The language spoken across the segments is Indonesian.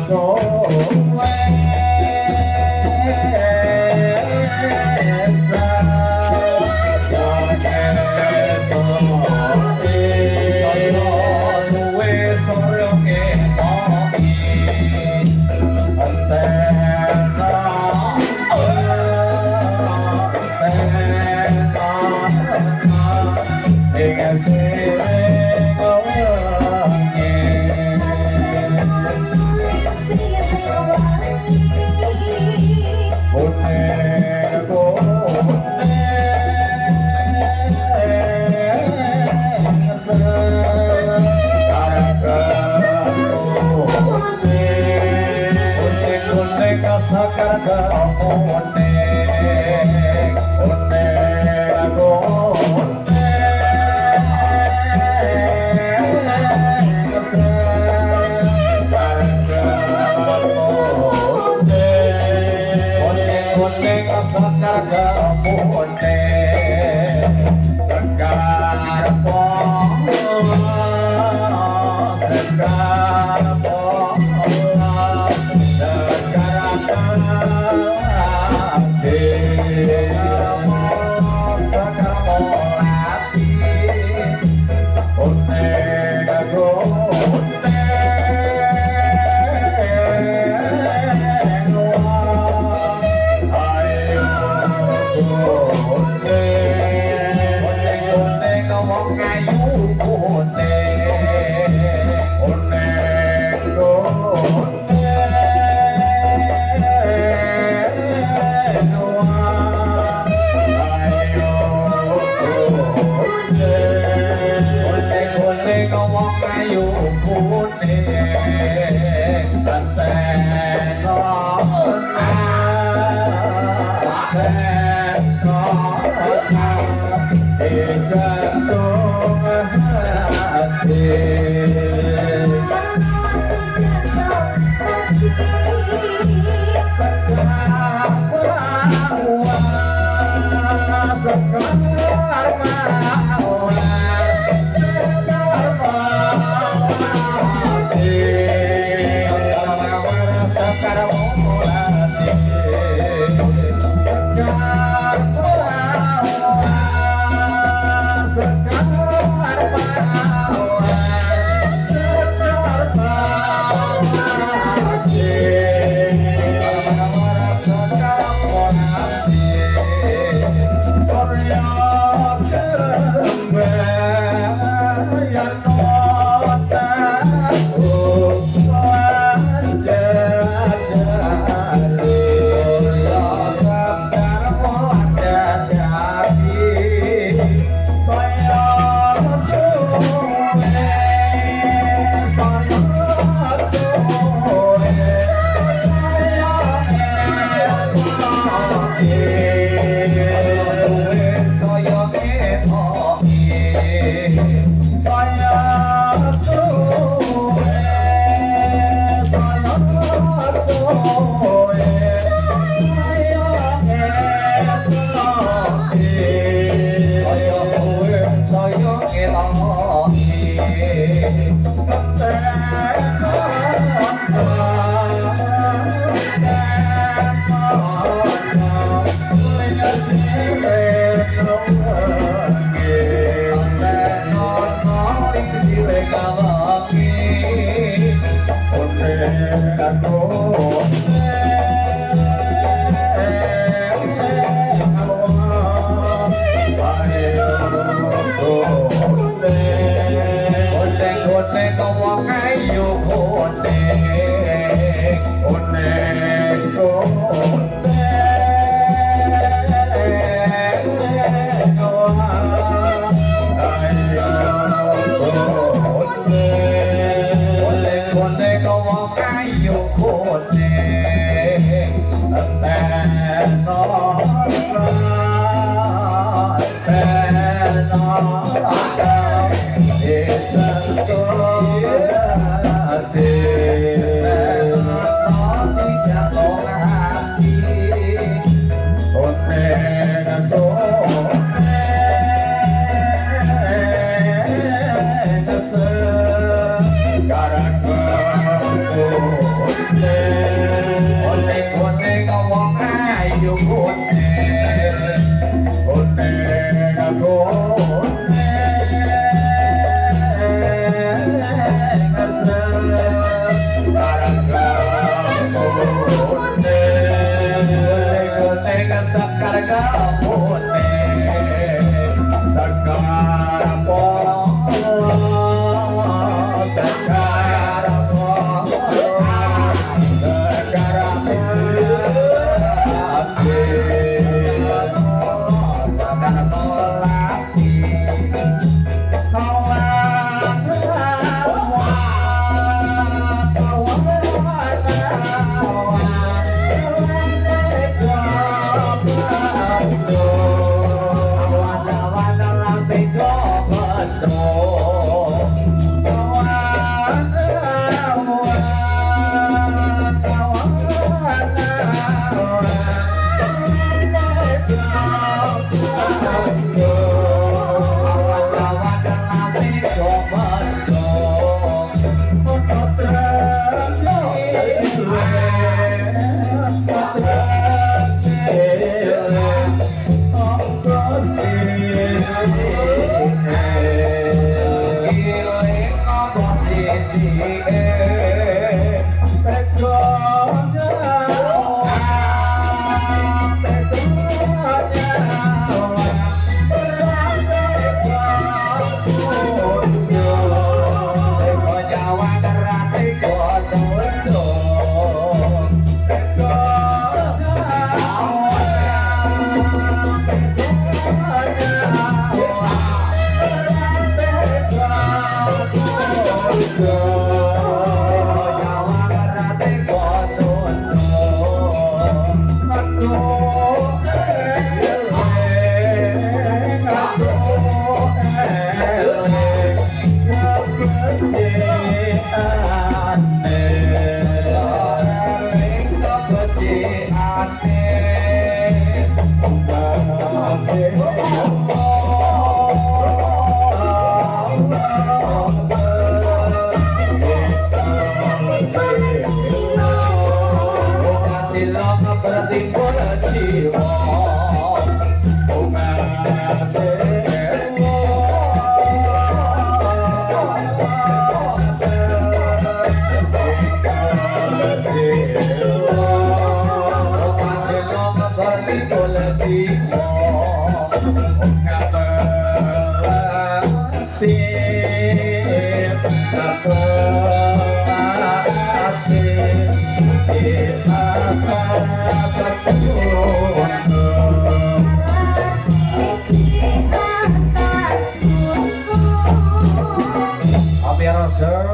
Hãy subscribe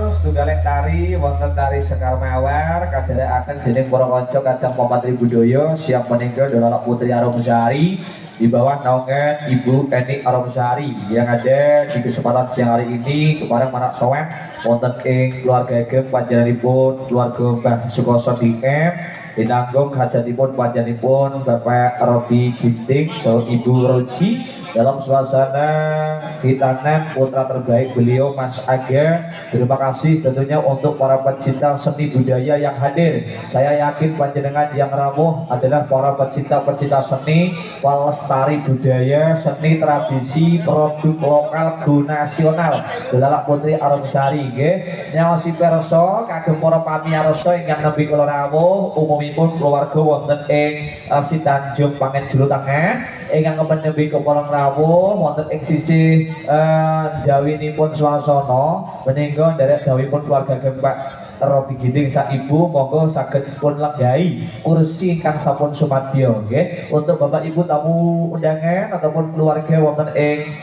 Setunggalek tari wonten tari Sekar Mawar kadherekaken dening para kanca kadang Pamatri Budaya siap meninggal Dolala Putri Aromsari di bawah naungan Ibu Eni Aromsari yang ada di kesempatan siang hari ini kepada Manak Sowen wonten ing keluarga ageng panjenenganipun keluarga Mbah Sukoso DM dinanggung hajatipun panjenenganipun Bapak Robi Ginting so Ibu Roji dalam suasana khitanan putra terbaik beliau Mas Aga. Terima kasih tentunya untuk para pecinta seni budaya yang hadir. Saya yakin panjenengan yang ramuh adalah para pecinta-pecinta seni, pelestari budaya, seni tradisi, produk lokal go nasional. Dolala Putri Aromsari nggih. Nyaosi pirsa kagem para pamirsa ingkang nembe kula rawuh umumipun keluarga wonten ing Sitanjung Pangen Julu Tengah ingkang nembe kepala rawuh wonten ing sisih jawinipun swasana menika nderek dawuhipun keluarga Pak Robi Ginting sak ibu monggo saged pun lenggahi kursi ingkang sampun sumadya nggih untuk Bapak Ibu tamu undangan ataupun keluarga wonten ing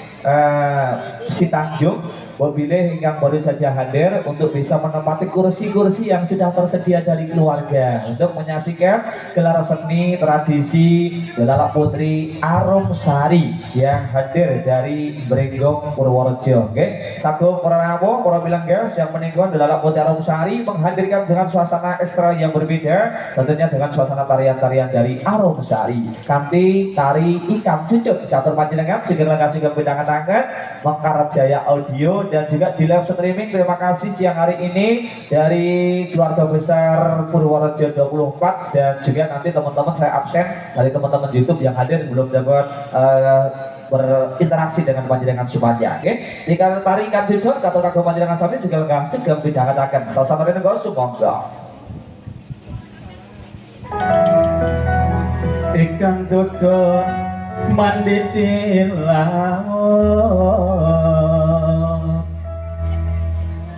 Sitanjung mobilnya yang baru saja hadir untuk bisa menempati kursi-kursi yang sudah tersedia dari keluarga untuk menyaksikan gelar seni tradisi Dolala Putri Aromsari yang hadir dari Brenggong Purworejo. Oke, sagung para rawuh, para pilenggas yang menika Dolala Putri Aromsari menghadirkan dengan suasana ekstra yang berbeda, tentunya dengan suasana tarian-tarian dari Aromsari. Kanthi tari Ikam Cucuk catur panjenengan segera kasih kebedangan tangan Mangkarat Jaya Audio dan juga di live streaming. Terima kasih siang hari ini dari keluarga besar Purworejo 24 dan juga nanti teman-teman saya absen dari teman-teman YouTube yang hadir belum dapat berinteraksi dengan panjenengan semuanya. Oke, jika tari Ikam Cucuk atau kagum panjenengan sami juga enggak segera bidangataken sasana nego sumangga Ikam Cucuk mandi di laut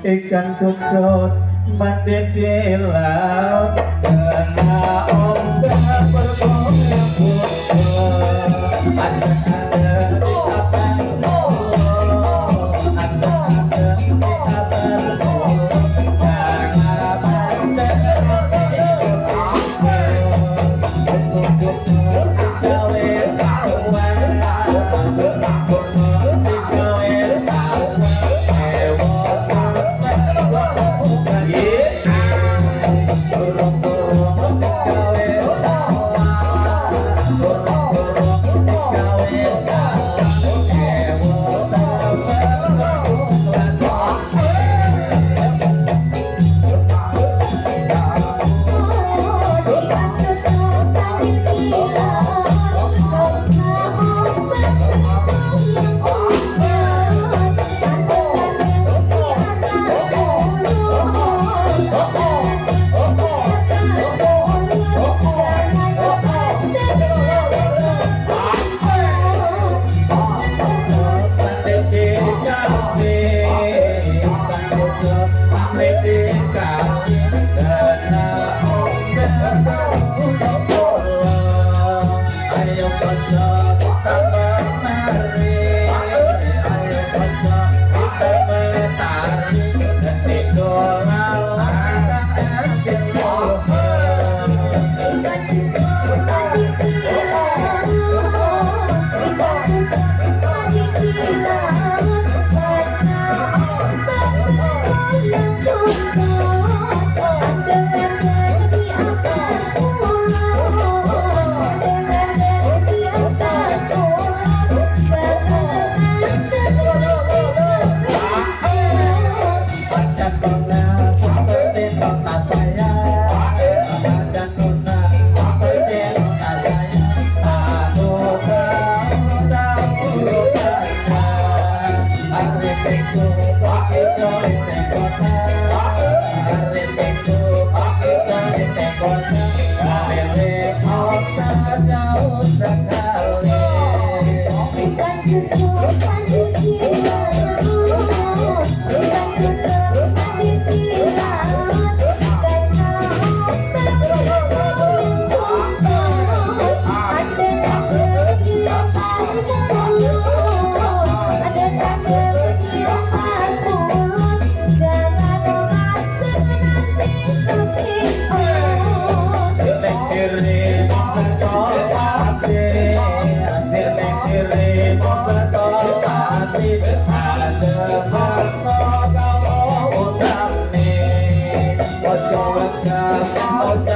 ikan cucut mandi di laut kena ombak bergoyang ada di atas pulau ada di atas pulau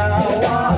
jangan ada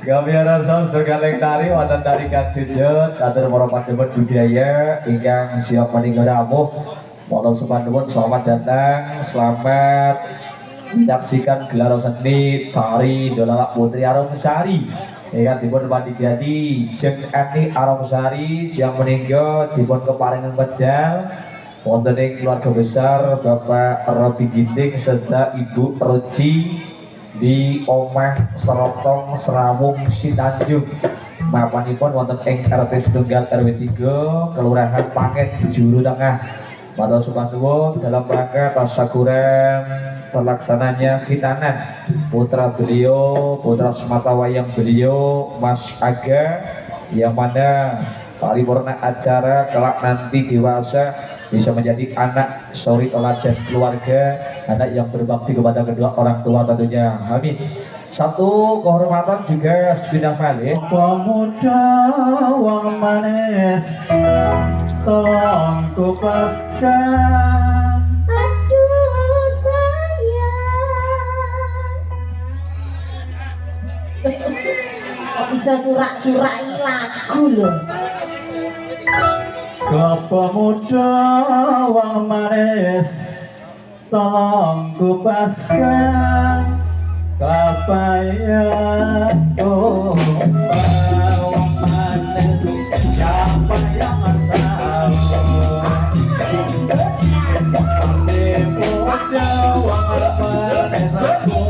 Gamiaran saus tergaleng tari wonten tari kang jejeg atur para pandhawa budaya ingkang siap menika rawuh motor supanuwun selamat datang selamat menyaksikan gelaran seni tari Dolalak Putri Aromsari ingkang dipun panitiani Jeng Eni Aromsari siang menika dipun keparingan medal wonten ing keluarga besar Bapak Robi Ginting serta Ibu Roci di Omah Serotong Serawung Sitanjung mapanipun wonten ing RT setunggal RW 3 Kelurahan Panget Juru Tengah matur supanuwun dalam rangka tasyakuran terlaksananya khitanan putra beliau putra semata wayang beliau Mas Aga yang mana paripurna acara kelak nanti dewasa bisa menjadi anak suri teladan keluarga anak yang berbakti kepada kedua orang tua tentunya amin. Satu kehormatan juga sepindah malih pemuda wong manis tolong kupaskan aduh sayang kok bisa surak-surak lagu loh. kelapa muda wong manis tolong kupaskan kelapa ya oh wong manis siapa yang tahu masih muda wong manis aku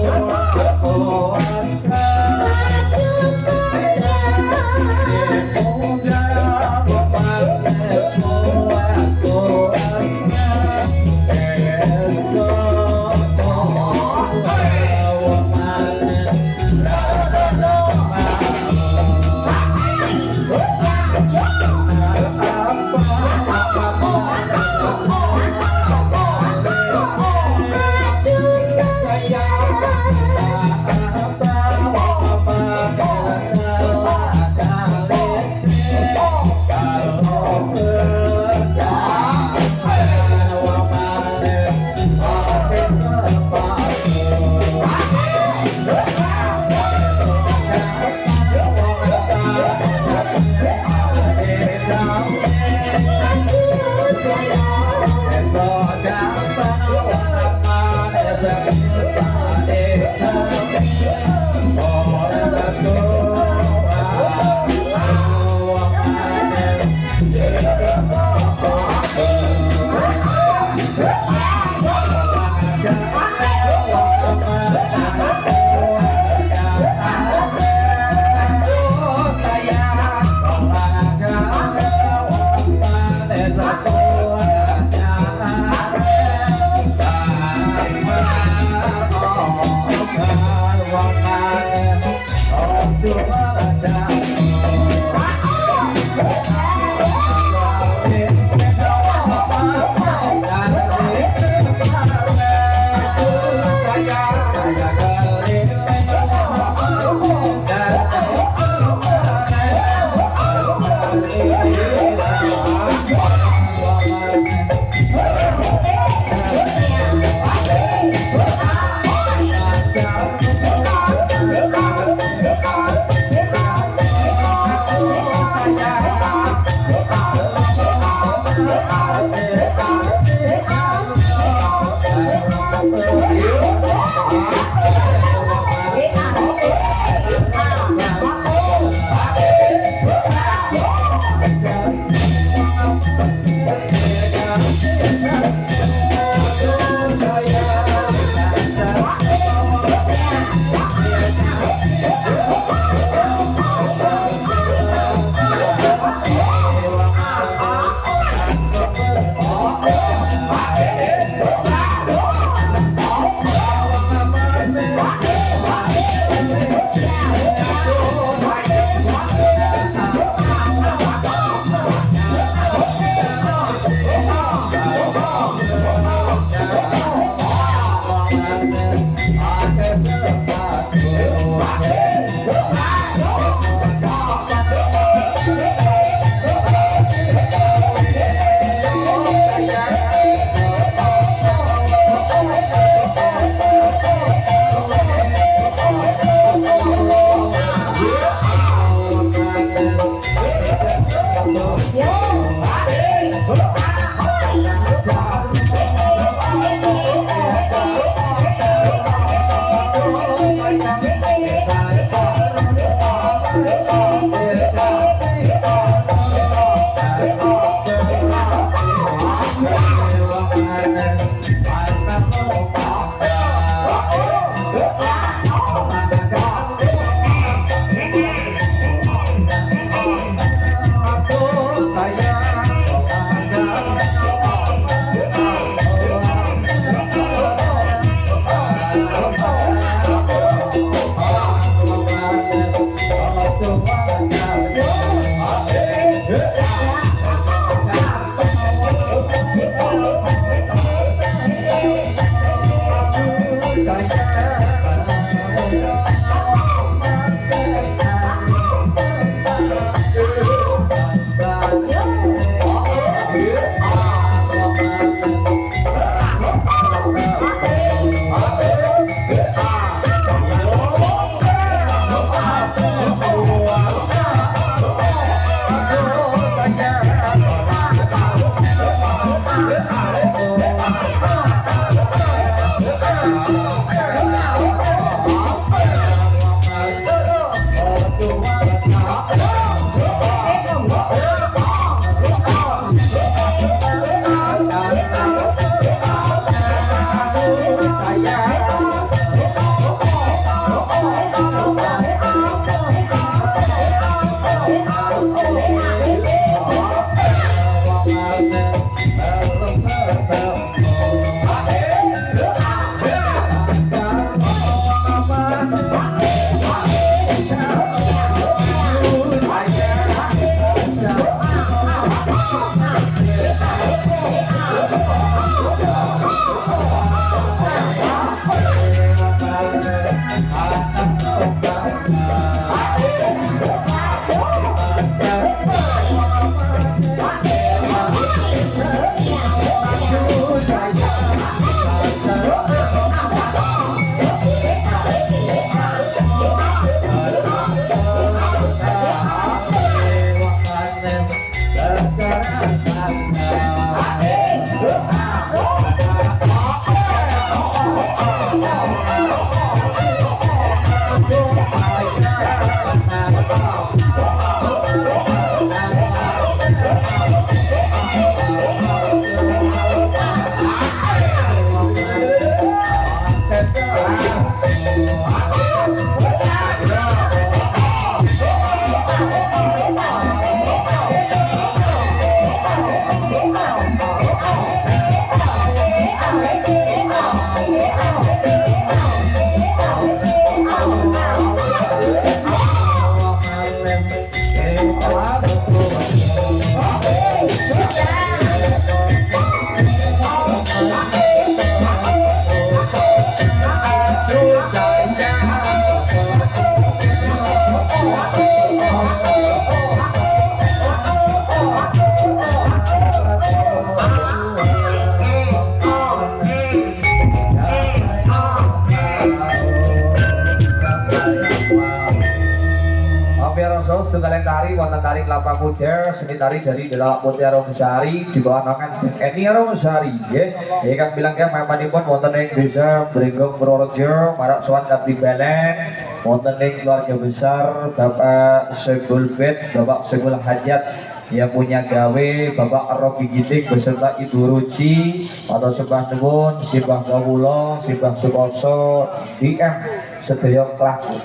Setunggal tari wonten tari kelapa muda seni tari dari Delawak Putri Aromsari di bawah naungan Eni Aromsari nggih ingkang bilang ya papanipun wonten ing desa Brenggong Purworejo marak sowan Kapti Belen wonten ing keluarga besar Bapak Segul Bet Bapak Segul Hajat yang punya gawe Bapak Robi Giting beserta Ibu Ruci atau sembah nuwun simbah kawula simbah sukoso DM sedaya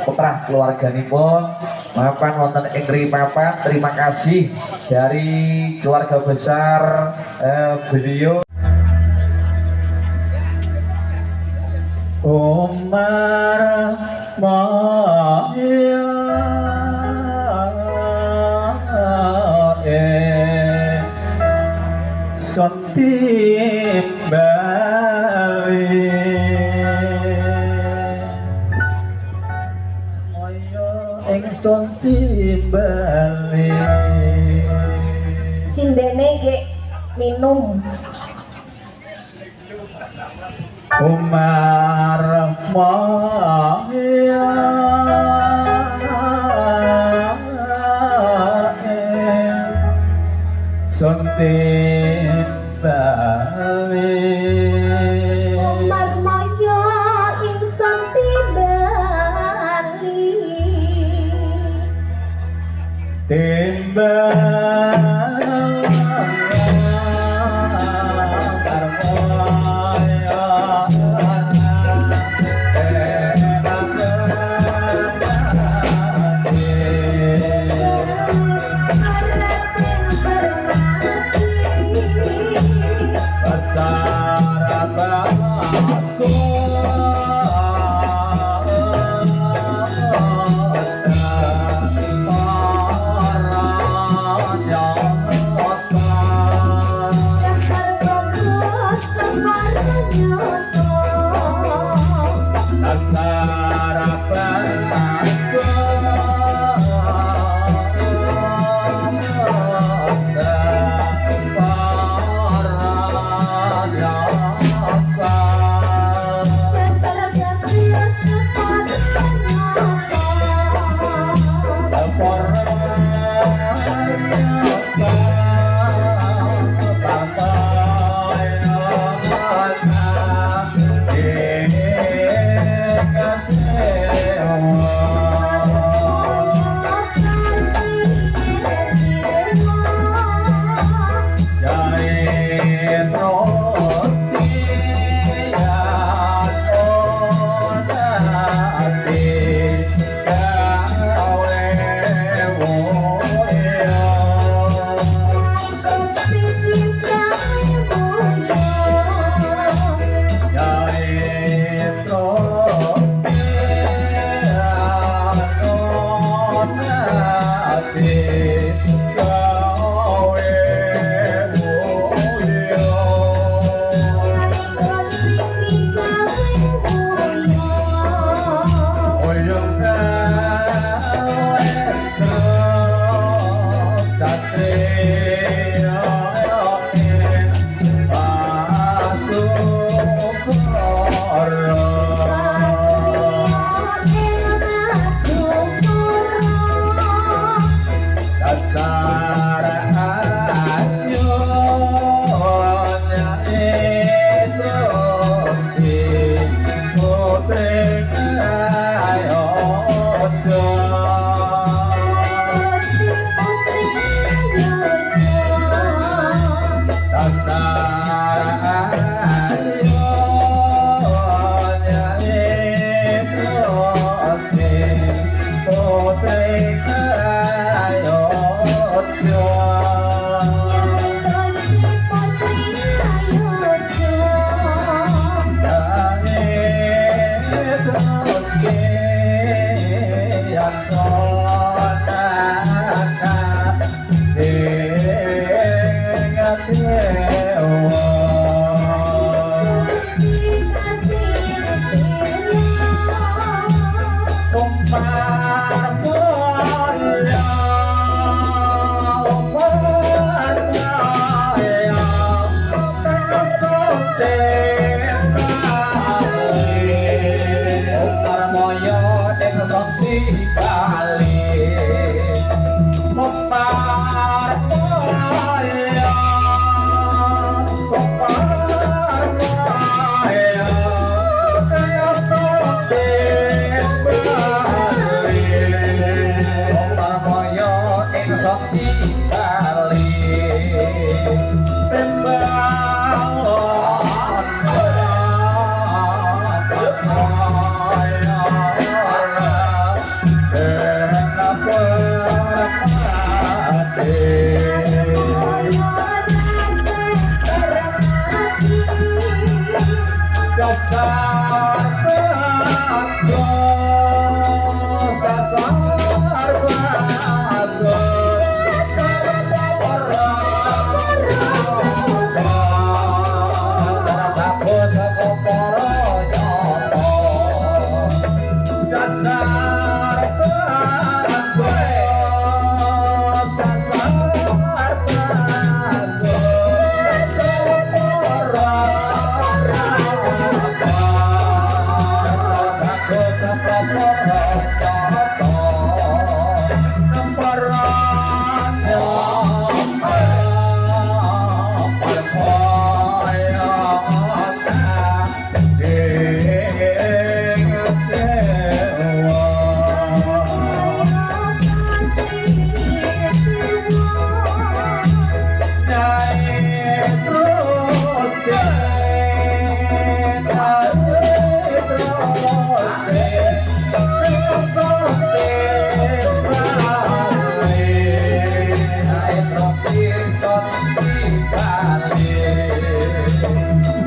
putra keluarganipun mapan wonten ing rimapan terima kasih dari keluarga besar beliau Umar Maya Sontimbali Moyo ing Sontimbali Sindene ge minum. Umar Maya Sontimbali Umar Maya ing Sontimbali timbang Dasar bagus kemarinnya dasar bagus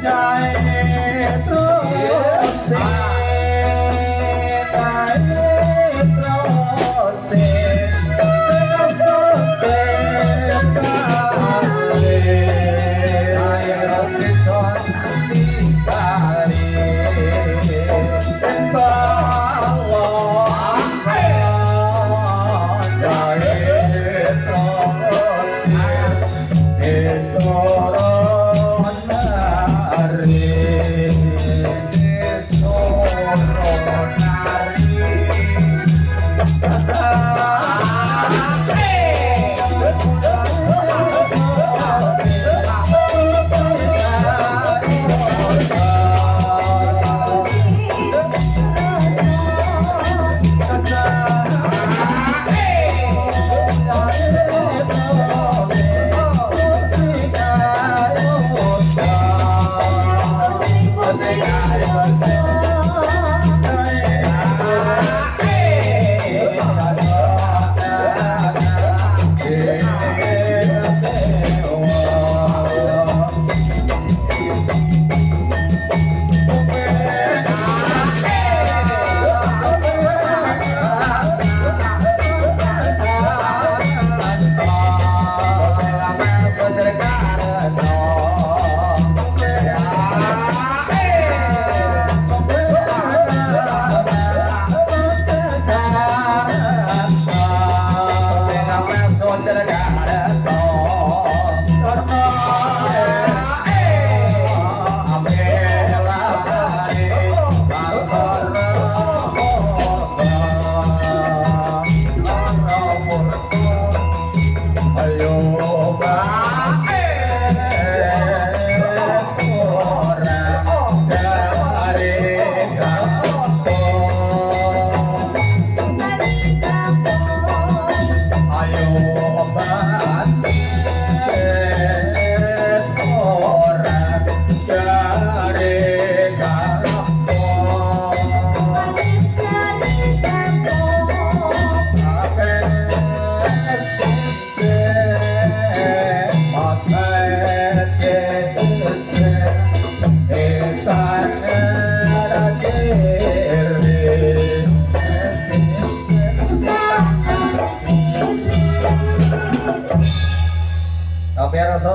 Jai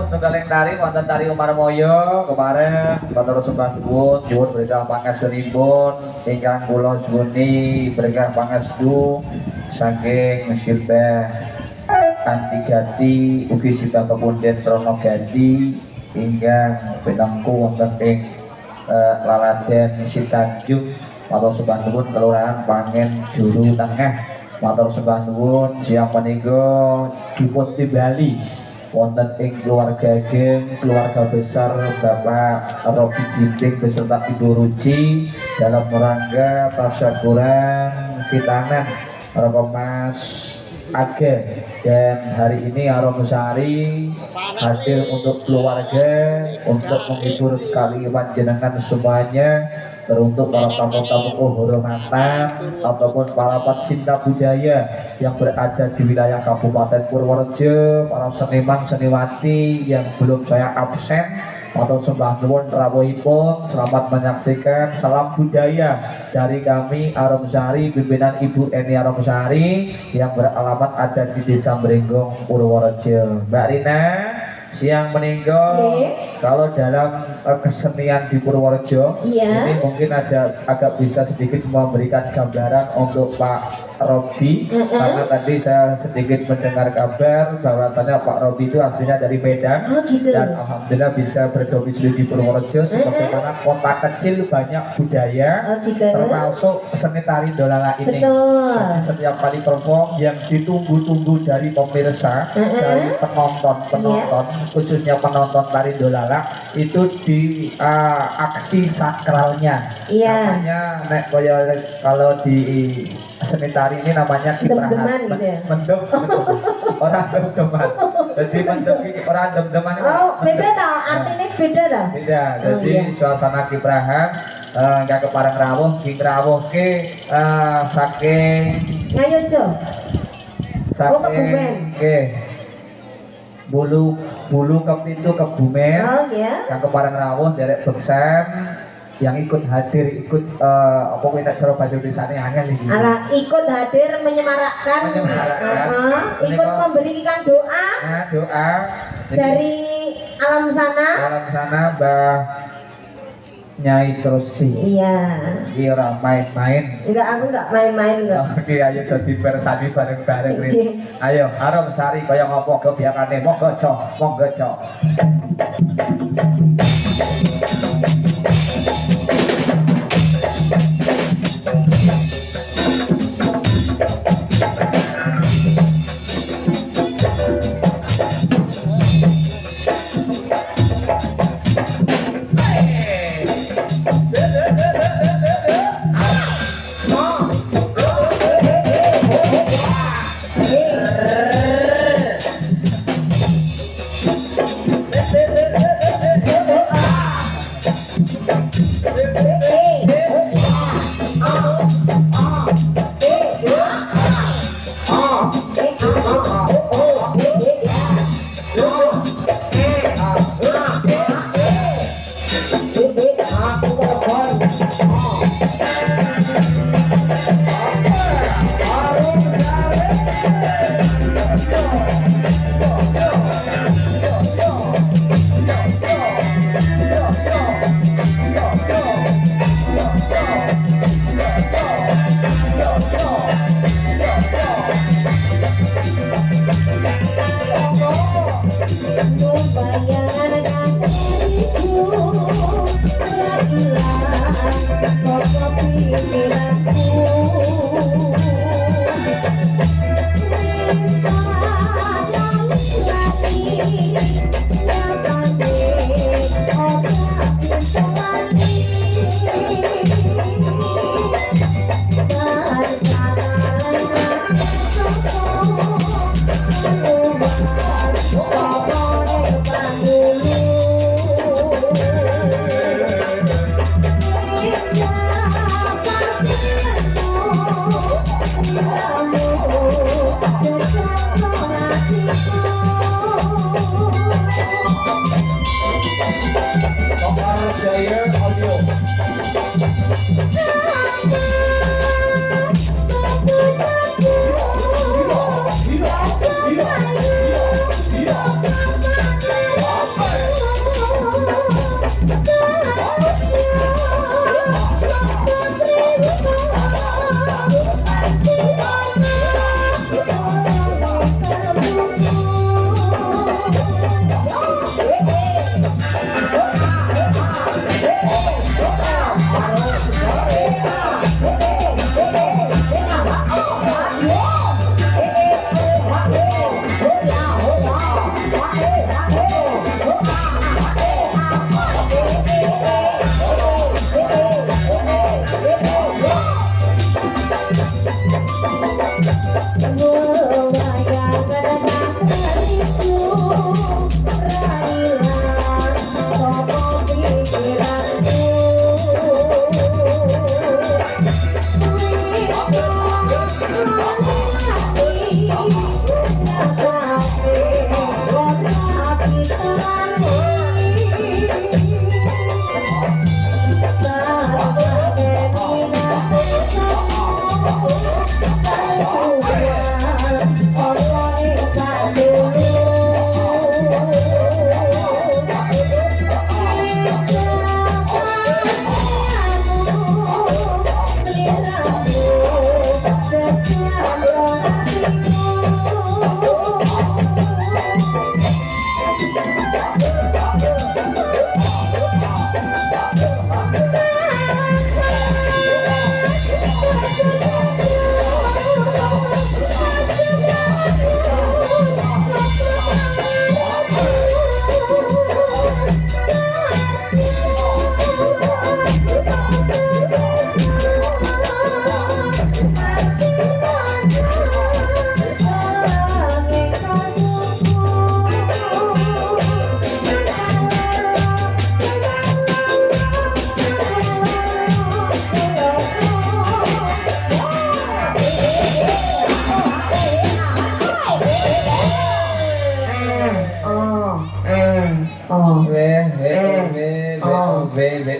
Setunggaling tari wonten tari Umar Moyo kemarin matur sembah nuwun nyuwun berkah pangestunipun ingkang kula suwuni berkah pangestu saking Sirbah Antigati ugi Sirbah Kepunden Pronogati ingkang pinangku wonten ing Laladen Sitanjung matur sembah nuwun kelurahan Pangen Juru Tengah matur sembah nuwun siang menika dipun timbali wonten ing keluarga geng keluarga besar Bapak Robi Ginting beserta Ibu Ruci dalam rangka tasyakuran khitanan Mas Aga dan hari ini Aromsari hasil untuk keluarga untuk menghibur kali panjenengan semuanya teruntuk para tamu-tamu kehormatan ataupun para pecinta budaya yang berada di wilayah Kabupaten Purworejo, para seniman seniwati yang belum saya absen atau sembah nuwun rawuhipun selamat menyaksikan salam budaya dari kami Aromsari pimpinan Ibu Eni Aromsari yang beralamat ada di Desa Mrenggong Purworejo. Mbak Rina siang meninggal kalau dalam kesenian di Purworejo ini mungkin ada agak bisa sedikit memberikan gambaran untuk Pak Robi karena tadi saya sedikit mendengar kabar bahwasanya Pak Robi itu aslinya dari Medan dan alhamdulillah bisa berdomisili di Purworejo sebagaimana kota kecil banyak budaya termasuk seni tari dolala ini. Jadi setiap kali perform yang ditunggu-tunggu dari pemirsa dari penonton khususnya penonton tari dolala itu di aksi sakralnya namanya kalau di seni tari ini namanya kiprahan mendem orang dem-deman jadi orang dem-deman beda tau artinya beda dah jadi suasana kiprahan nggak keparang rawuh rawuh ke saking Ngayojo saking bulu ke pintu Kebumen yang keparang rawuh derek beksan yang ikut hadir ikut apa kuwi nek cara bahasa Indonesiane angel iki. Alah ikut hadir menyemarakkan, ikut memberikan doa Nah, doa dari alam sana. alam sana Mbah Nyai Trusty. Iya. Iki ora main-main. Enggak, aku enggak main-main enggak. Oke, ayo dadi persani bareng-bareng Rin. Ayo, Arom Sari kaya ngopo kebiakane monggo cok, monggo cok.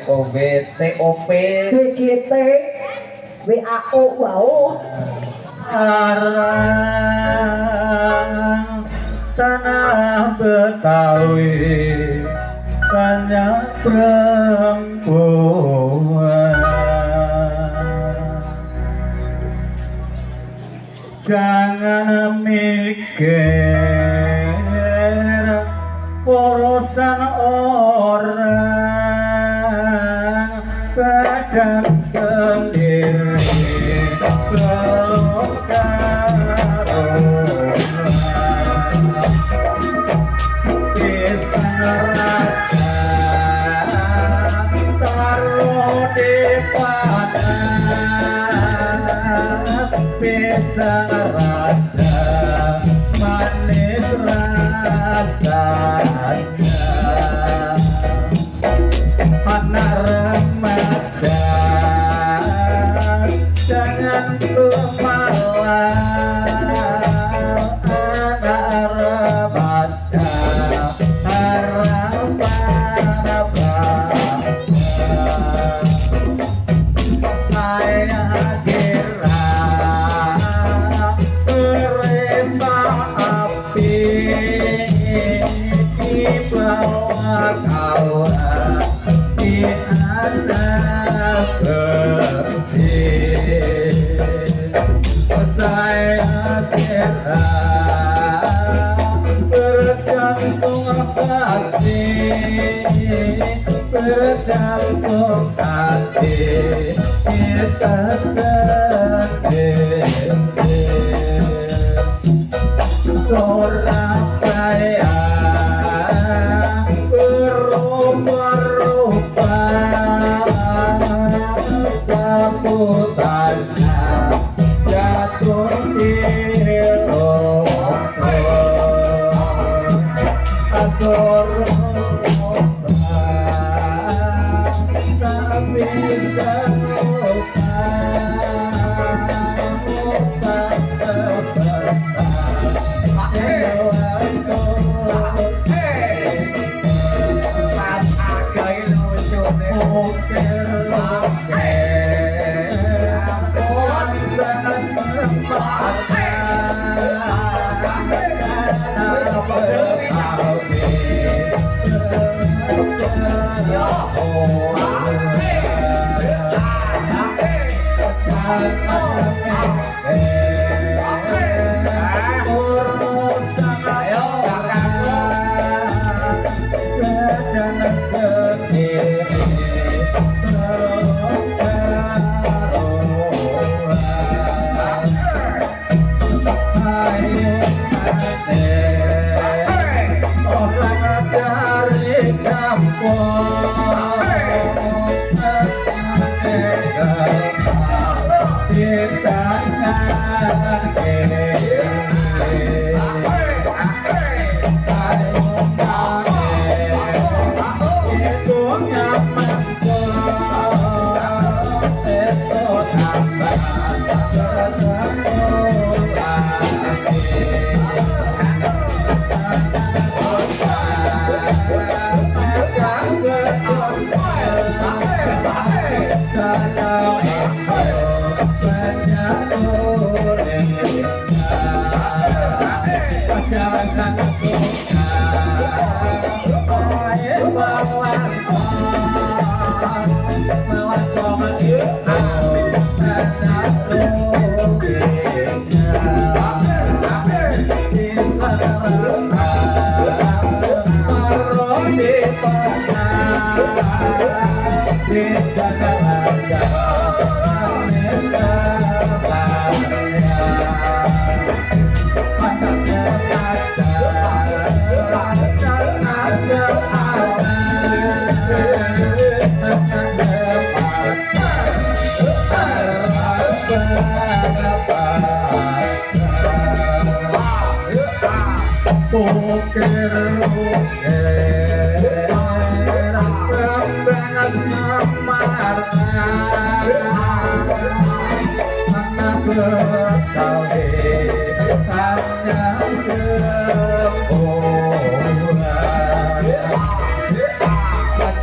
WOW TOP BGT WAO wow arang tanah Betawi banyak perempuan jangan mikir porosan orang badan sendiri belum karuan pisang raja taruh di panas pisang raja manis rasanya anak remaja jangan pemalas anak remaja harapan bangsa saya kira kereta api di bawah kawan di anak bersih saya kira berjantung hati kita sendiri Surabaya berubah-ubah sambutannya jatuh di rokok Surabaya tak bisa lupa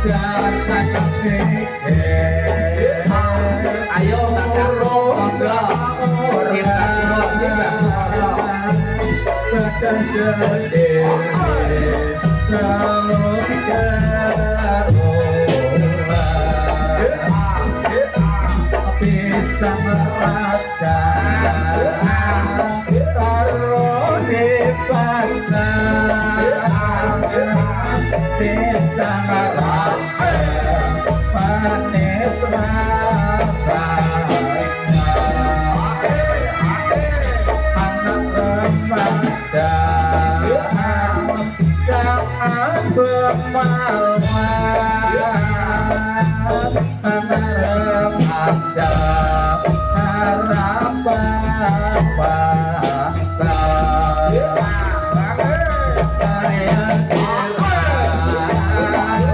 Jangan sedih kalau pisang raja taruh di pantai pisang raja manis rasanya anak remaja jangan bermalas anak remaja harapan bangsa saya kira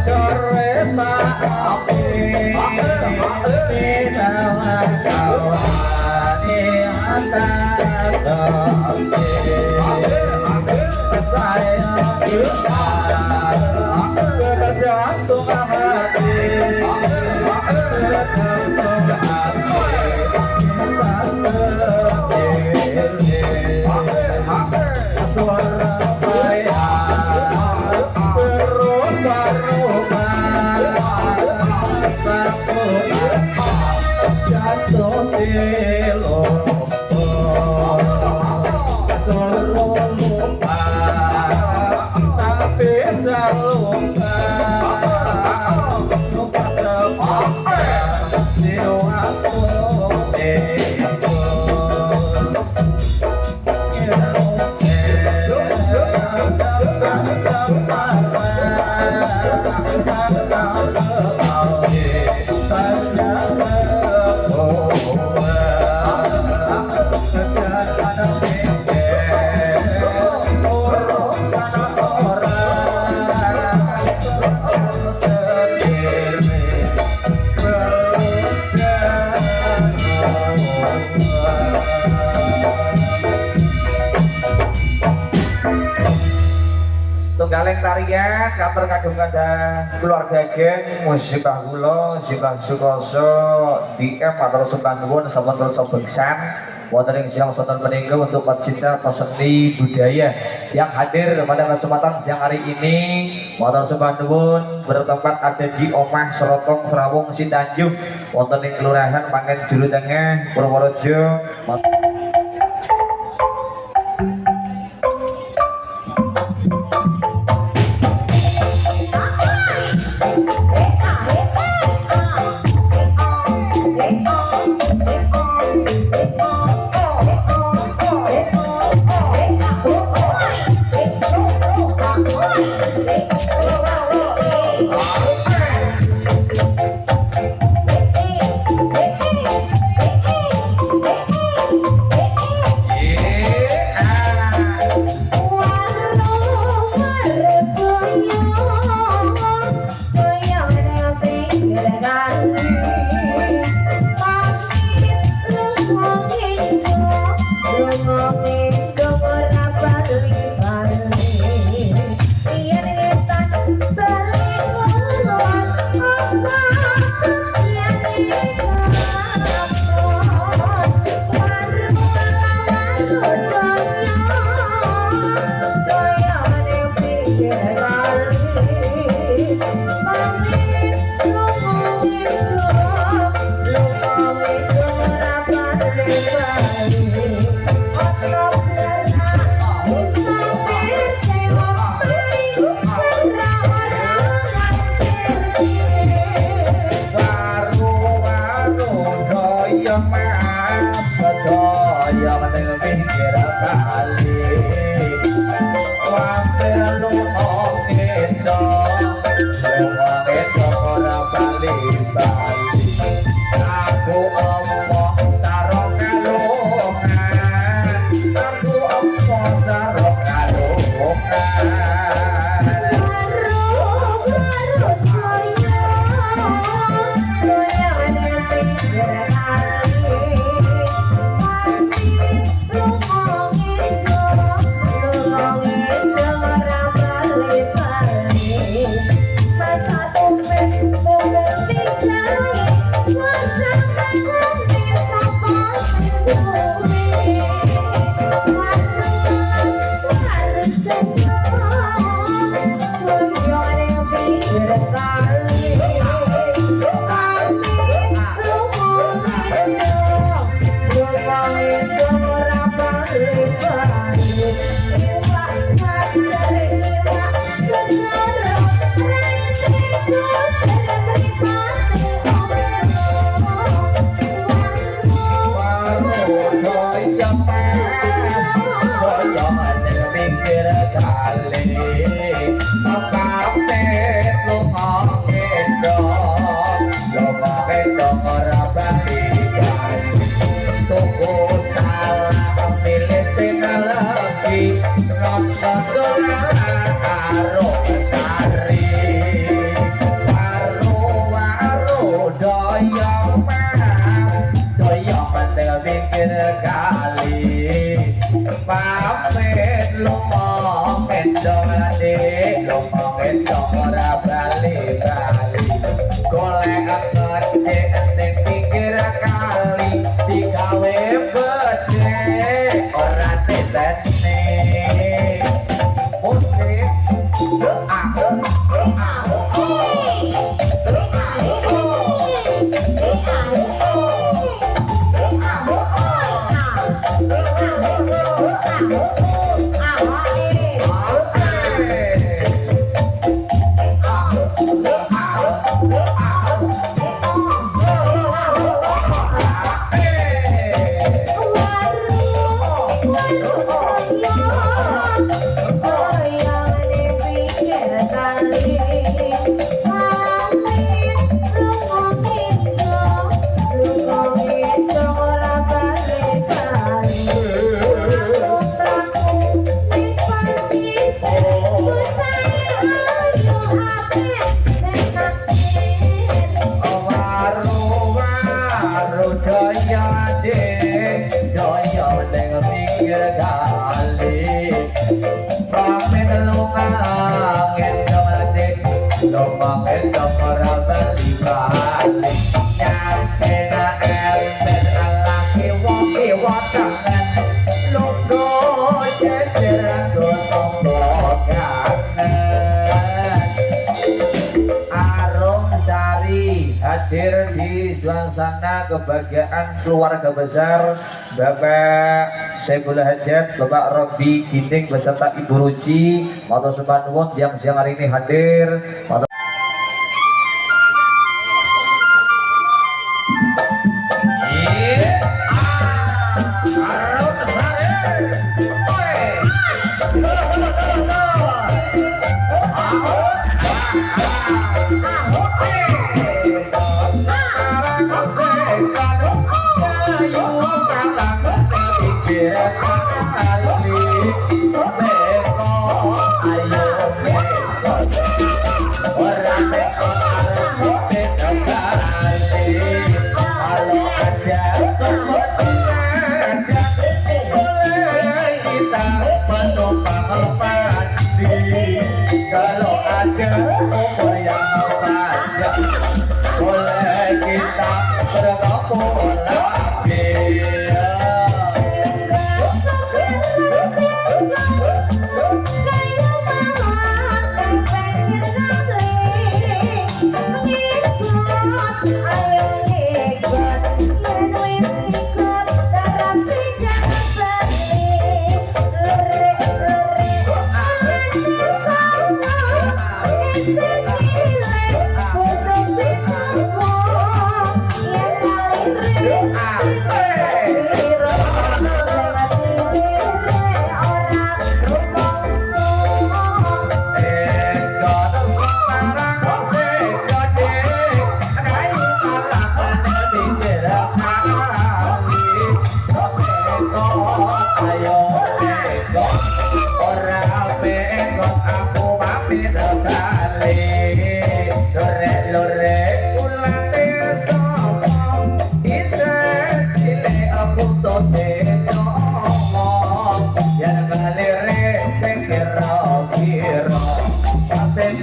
kereta api di dalam kawan di atas saya kira jantung hati jantung hati kita sendiri suara bayar berubah-ubah satu jatuh di lubang selalu lupa tapi lupa lupa semua di waktu itu Tunggaling tarian kantor kagem kandhang keluarga geng musik kula Simbang Sukoso DM atau Sumbang Nuwun sampun kersa beksan wonten ing siang sonten menika untuk pecinta peseni budaya yang hadir pada kesempatan siang hari ini. Motor Sumbang Nuwun bertempat ada di Omah Serotong Serawung Sintanjung wonten ing Kelurahan Pangen Juru Tengah Purworejo. dong ora balikan tuku salah milih sing lagi nonton dolan karo sari waru doyong mas doyong mentel pinggir kali pamit lumong endong adik lumong endong ora bali-bali golek ngecek ning pinggir kali digawe becek ora titene musik Lomang endong ora bali-bali nyampe na ember alaki wongi watangan logo jejeran gotong kangen Arum Sari hadir di suasana kebahagiaan keluarga besar Bapak Saiful Hajat, Bapak Robi Ginting beserta Ibu Ruci, Matur Sembah Nuwun yang siang hari ini hadir. Kalau ada umur yang panjang boleh kita berkumpul lagi.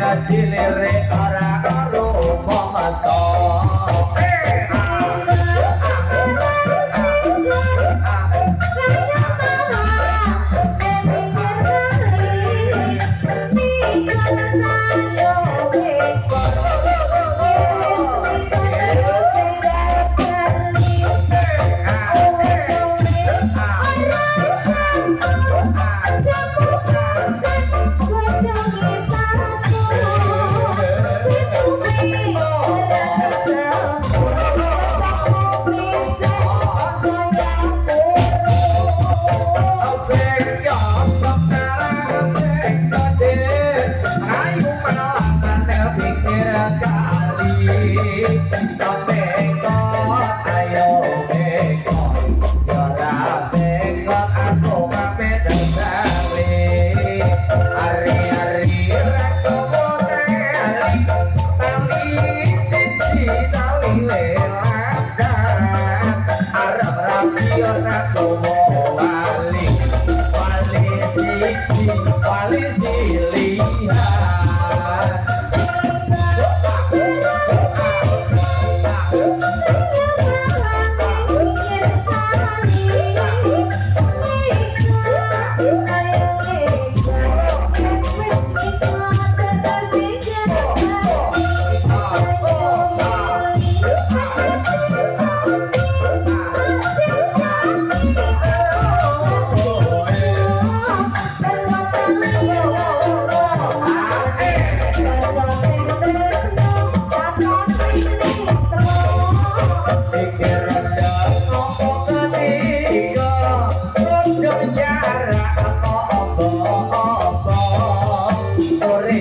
Dilere ora karo mongso leladan arep rapi ora kowo wali siji wali silihan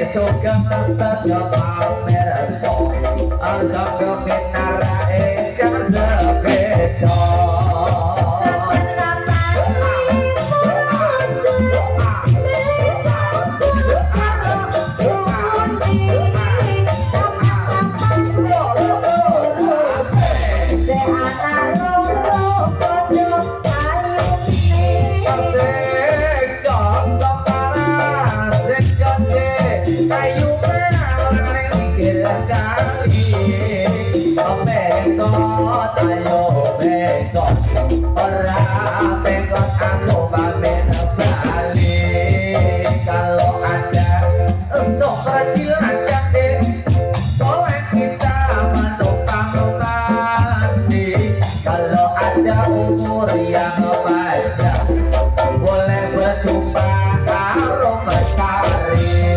Sugeng sedaya pamer so angsa minara ingkang sepeda ayo bengkok ora bengkok aku pamit balik kalau ada sok dilanjut deh boleh kita menumpang mandi kalau ada umur yang panjang boleh berjumpa karo Mesari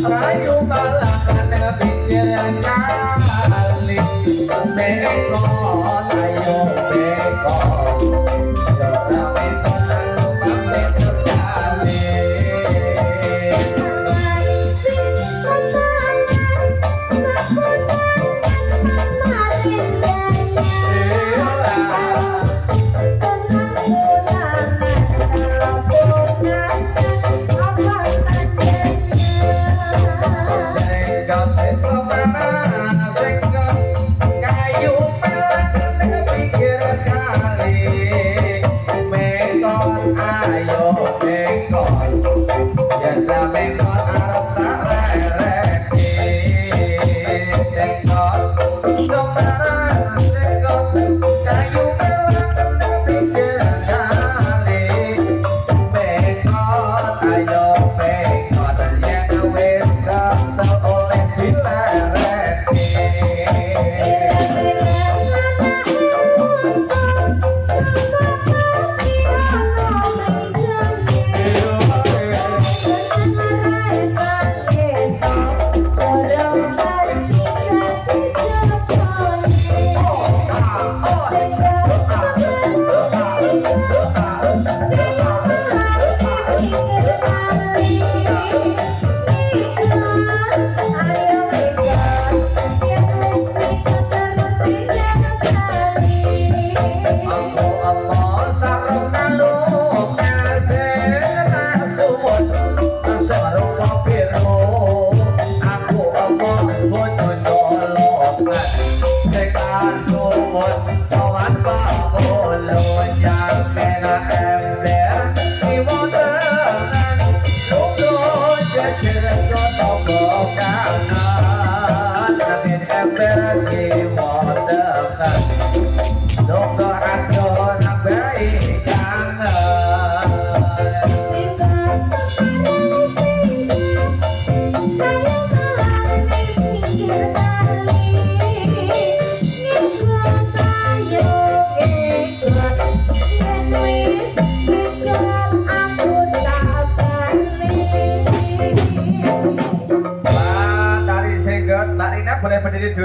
Rayu malah pikir kali bekon ayo bekon jangan bekon lalu pamit kali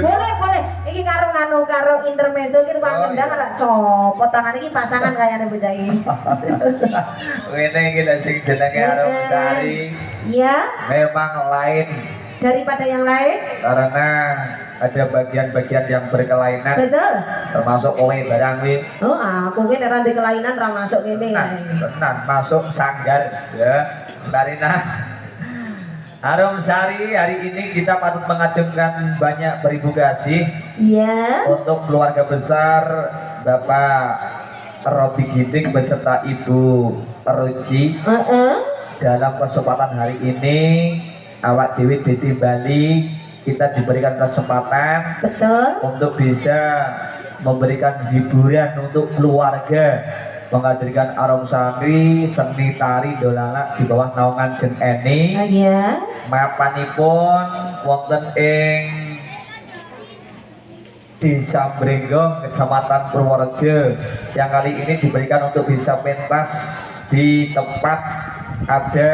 Boleh, boleh. Iki karo nganu karo intermezzo iki tukang Oh, kendang iya. rak copot tangan iki pasangan kayane bocah iki. Ini kita sing jenenge Aromsari Iya, memang lain daripada yang lain. karena ada bagian-bagian yang berkelainan Betul. termasuk kowe barang wi Oh, aku ki nek nanti kelainan ra masuk kene ya. tenan masuk sanggar ya Karina Aromsari hari ini kita patut mengacungkan banyak beribu kasih Iya. untuk keluarga besar Bapak Robi Ginting beserta Ibu Ruci. Heeh. Dalam kesempatan hari ini awak dewi ditimbali kita diberikan kesempatan Betul. untuk bisa memberikan hiburan untuk keluarga menghadirkan Aromsari seni tari dolala di bawah naungan Jen Eni Iya. mapanipun wonten ing Desa Brenggong, Kecamatan Purworejo. Siang kali ini diberikan untuk bisa pentas di tempat ada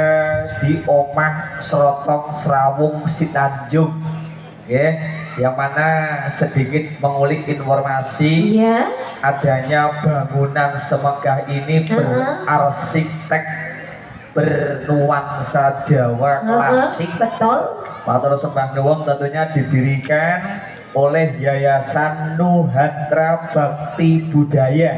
di Omah Serotong Serawung Sinanjung. Ya, yang mana sedikit mengulik informasi Iya. adanya bangunan semegah ini berarsitek bernuansa Jawa klasik. Betul. Matur sembah nuwun tentunya didirikan oleh Yayasan Nuhandra Bakti Budaya.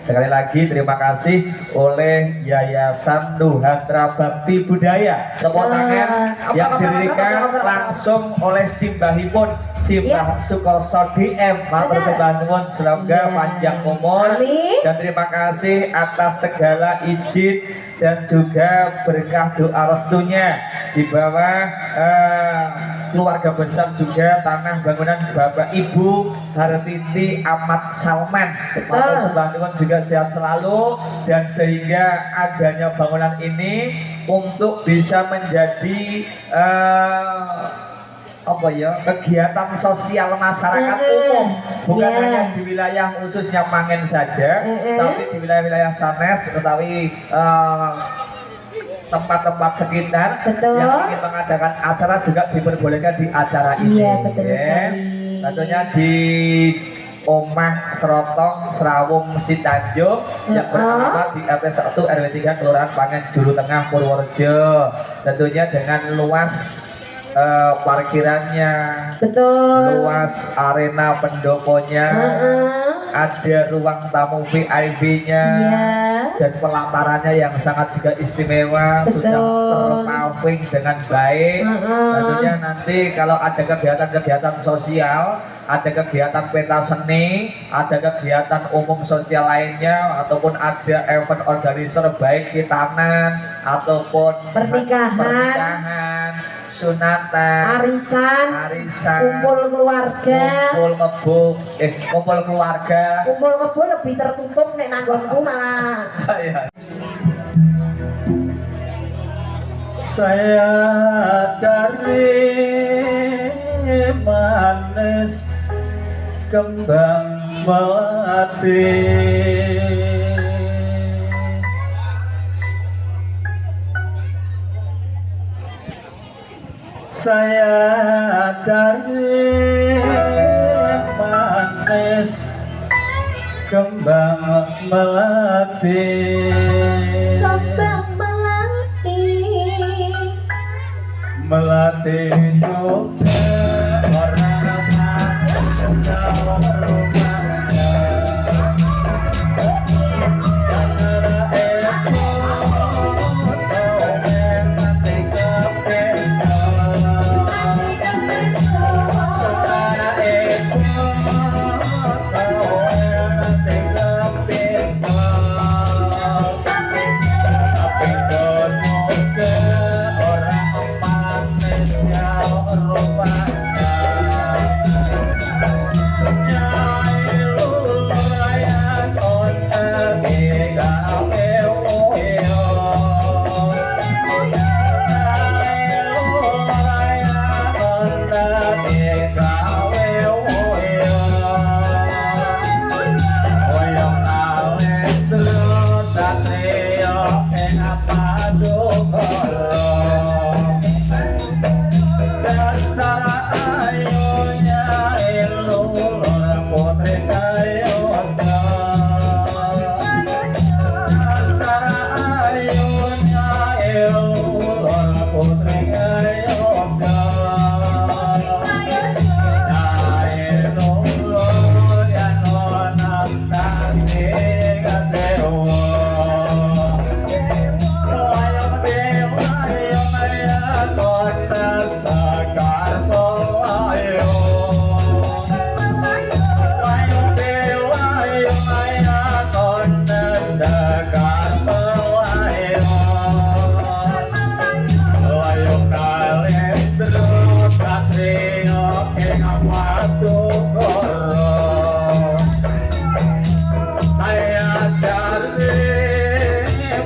Sekali lagi terima kasih oleh Yayasan Nuhandra Bakti Budaya. Tepuk tangan yang didirikan langsung oleh simbahipun Simbah Sukoso DM. Matur sembah nuwun semoga panjang umur Amin. dan terima kasih atas segala izin dan juga berkah doa restunya di bawah keluarga besar juga tanah bangunan Bapak Ibu Hartiti Ahmad Salman. Matur sembah nuwun juga sehat selalu dan sehingga adanya bangunan ini untuk bisa menjadi apa ya kegiatan sosial masyarakat umum bukan Iya. hanya di wilayah khususnya Mangen saja tapi di wilayah-wilayah sanes utawi tempat-tempat sekitar Betul. yang ingin mengadakan acara juga diperbolehkan di acara ini. Iya, betul ya. sekali. Tentunya di Omah Serotong Serawung Sinanjung yang beralamat di RT 1 RW 3 Kelurahan Pangen Juru Tengah Purworejo. Tentunya dengan luas parkirannya, Betul. luas arena pendoponya, ada ruang tamu VIP-nya, Iya. dan pelatarannya yang sangat juga istimewa, Betul. sudah terpaving dengan baik. Tentunya nanti kalau ada kegiatan-kegiatan sosial, ada kegiatan pentas seni, ada kegiatan umum sosial lainnya, ataupun ada event organizer baik hitanan ataupun pernikahan, sunatan, Arisan, arisan, kumpul keluarga. kumpul keluarga. Kumpul kebo lebih tertutup nek nanggonku malah. Ya. Saya cari manis kembang melati, saya cari manis kembang melati. Kembang melati. Melati juga orang jauh rumahnya. Rupanya putri ayoja Nyai lulur yang nona kasih kadewa Wayang dewa yang ayah kota Sakarto ayo Wayang dewa yang ayah kota Sakarto ayo Wayang kalendro satrio ing watu koro Saya cari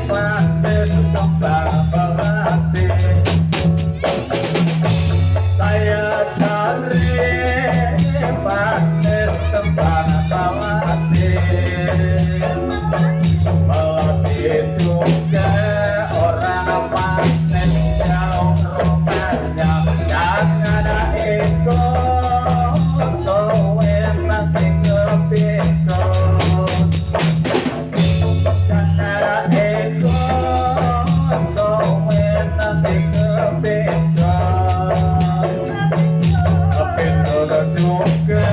patis tembang pelati Saya cari patis tembang pelati Pelati juga orang patis jauh rumahnya Jangan ada ikut kowe nanti kepicot Jangan ikut kowe nanti kepicot Kepicot juga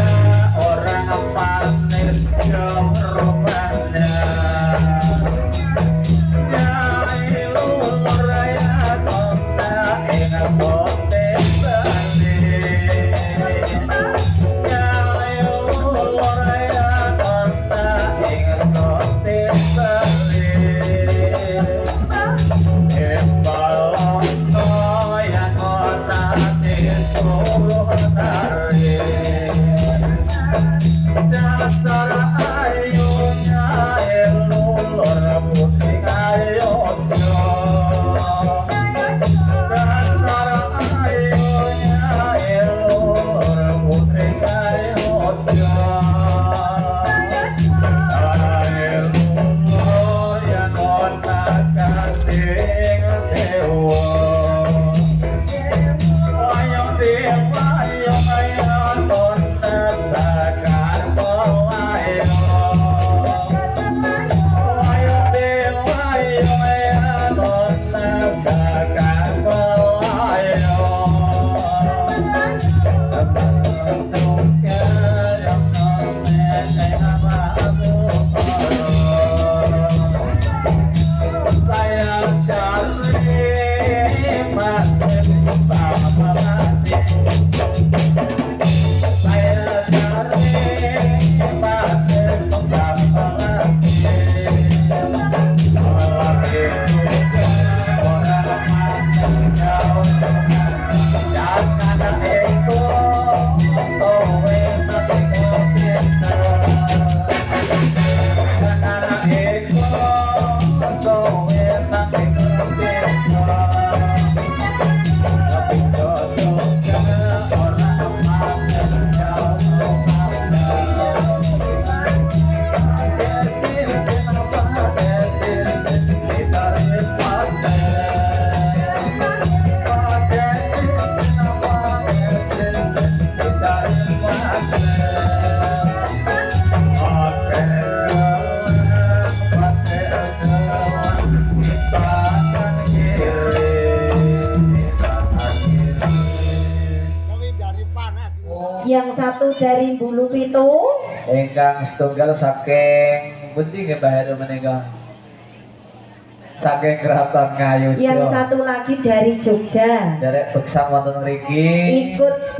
orang panis jauh rumahnya Nyai lulur raya kota ing sote Bali Nyai lulur raya kota ing sote Bali Embalono yang kota disuruh tari Dasar ayunya lulur putri ayoja Dasar ayunya lulur putri ayoja Lulur yang kota kasih dewa Wayang dewa yang ayah kota Sakarto ayo Wayang dewa yang ayah kota Sakarto ayo Juga yang nonton aku Saya cari patis tembang pelati Saya cari patis tembang pelati Pelati juga orang patis jauh Jangan ada ikut kowe nanti kepicot Jangan ada ikut kowe nanti kepicot Kepicot juga orang patis jauh rumahnya Pakai cincin pakai cincin dicari pakai Pakai cincin pakai cincin dicari pakai Pakai gelang kita akan kirim Yang satu dari Bulu Pitu, Ingkang setunggal saking pundi nggih Mbah Heru menika? Saking Keraton Ngayuja. yang satu lagi dari Jogja. Derek beksang wonten mriki Ikut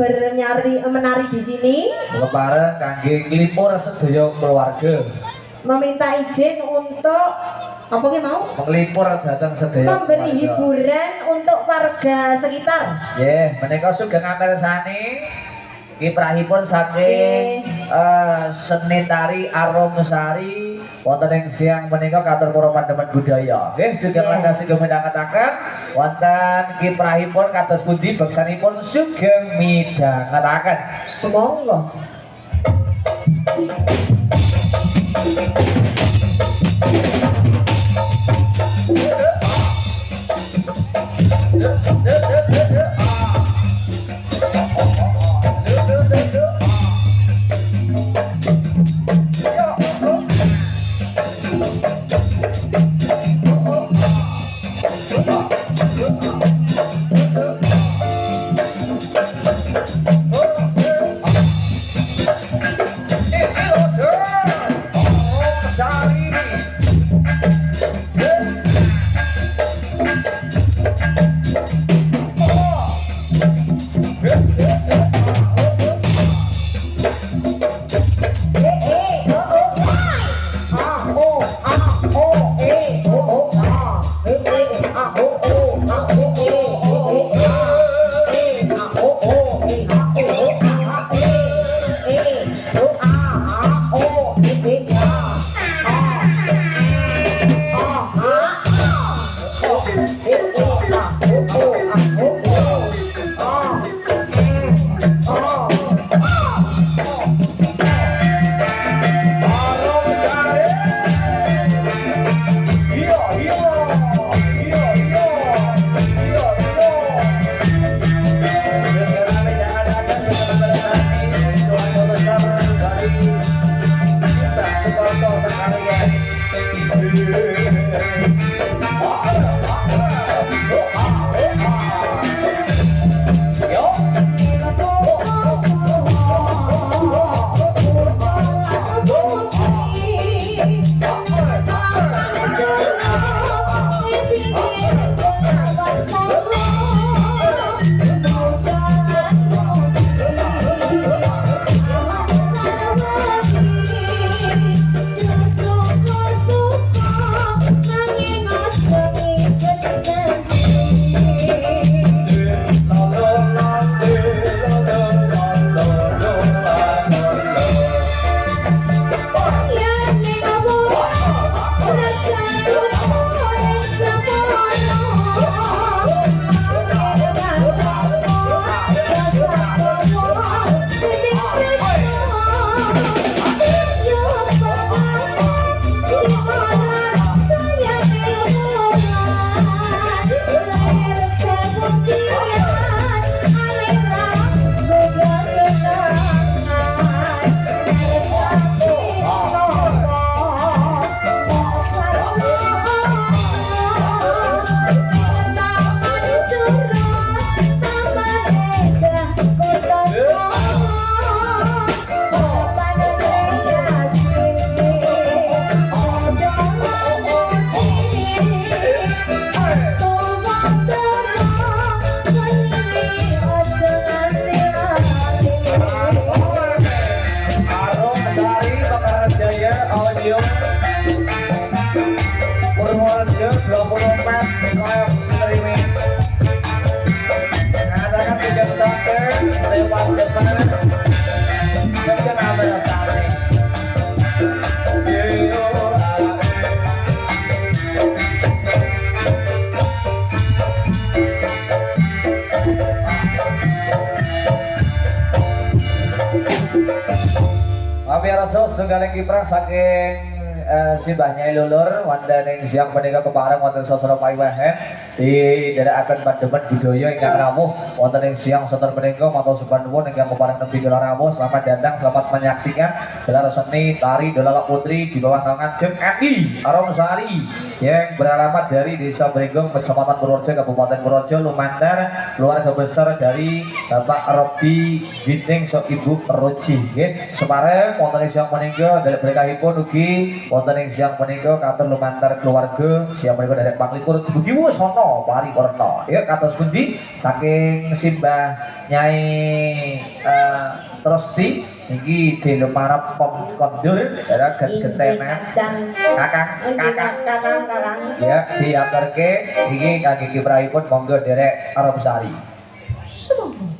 menari di sini, kepareng kangge nglipur sedaya keluarga. meminta izin untuk apa ki mau? Menglipur dhateng sedaya Memberi keluarga. hiburan untuk warga sekitar. Nggih, menika sugeng amirsani kiprahipun saking seni tari Aromsari wonten ing siang menika katur para pandhemen budaya. Nggih, sugeng langkah sugeng midhangetaken wonten kiprahipun kados pundi beksanipun sugeng midhangetaken. Semonggo. 24 live streaming. Mengatakan sejak sampai lewat depan sejak ambil saatnya. Kami rasa setengah kiprah saking simbahnya lulur wanda ning siang menika kepareng wonten sasana paiwahen di akan pandemen budaya ingkang rawuh wonten ing siang sonten menika matur suban nuwun ingkang kepareng nembe kula rawuh. Selamat datang, selamat menyaksikan gelar seni tari Dolala Putri di bawah naungan Jem Edi Aromsari yang beralamat dari Desa Brenggong, Kecamatan Purworejo, Kabupaten Purworejo, lumantar keluarga besar dari Bapak Robi Ginting so Ibu Roji. Nggih, semarang wonten ing siang menika dalem berkahipun ugi wonten ing siang menika katur lumantar keluarga siang menika dari Panglipur Dugi Wusono Paripurna. Ya kados pundi saking simbah Nyai Trosti niki dene para pengkondur daerah Getenan kakang ya diaturke iki kangge kiprahipun monggo derek Aromsari. Coba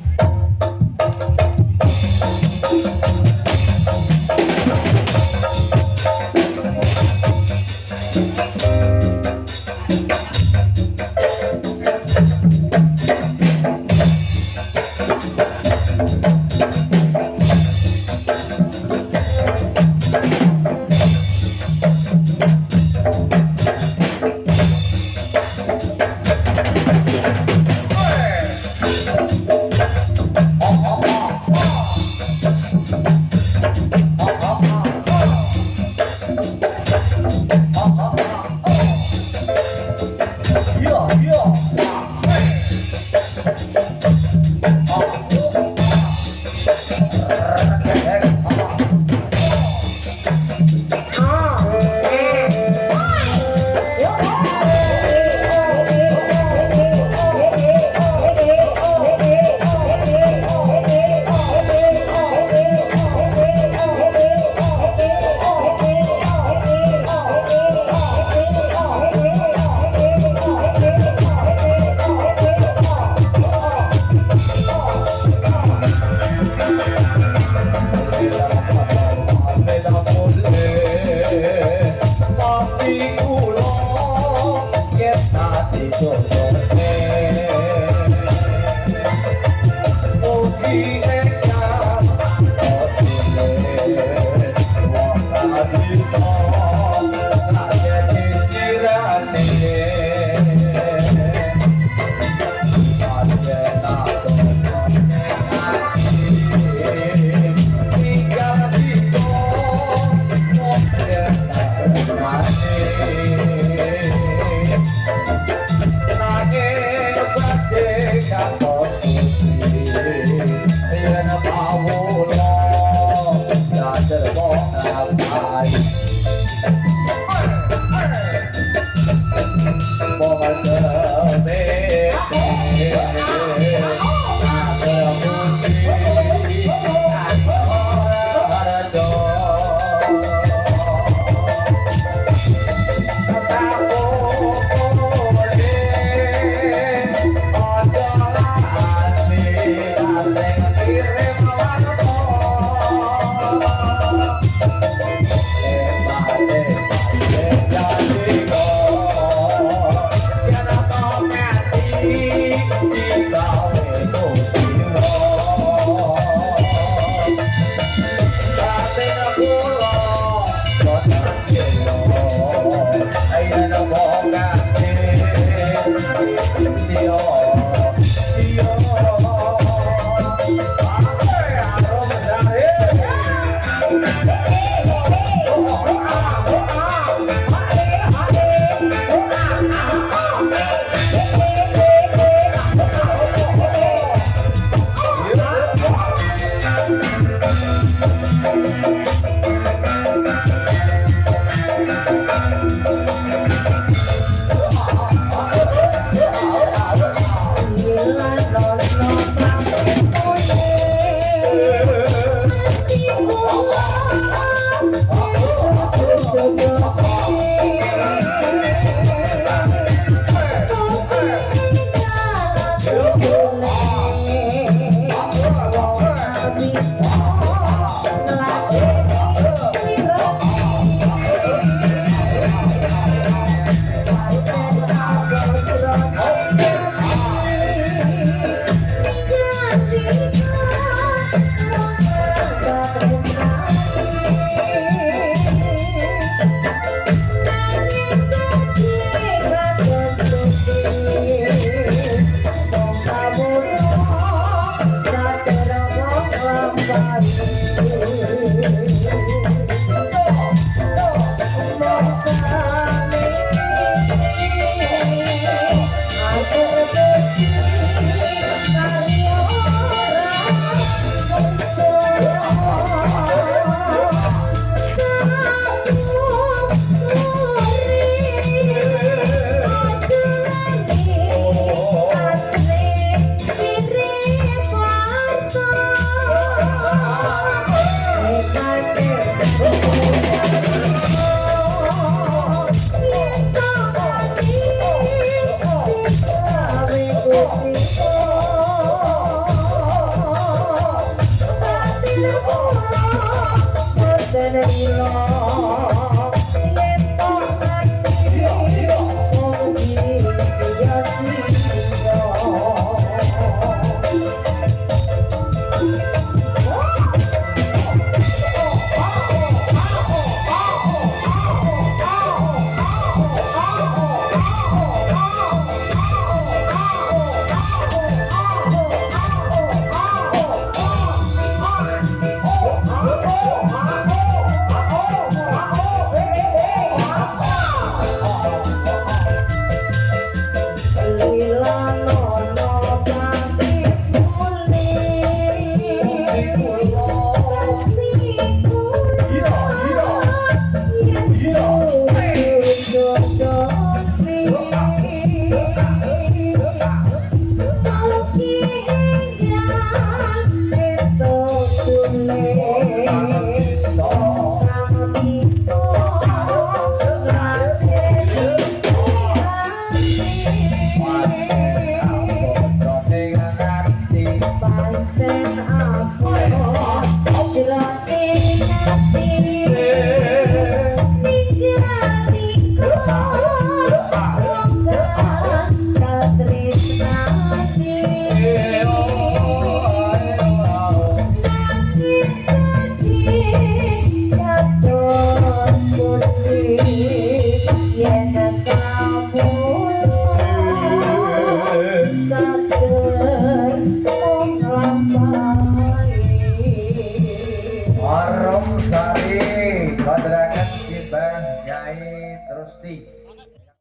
Arung Sari Badrakan Simbah Nyai Trusti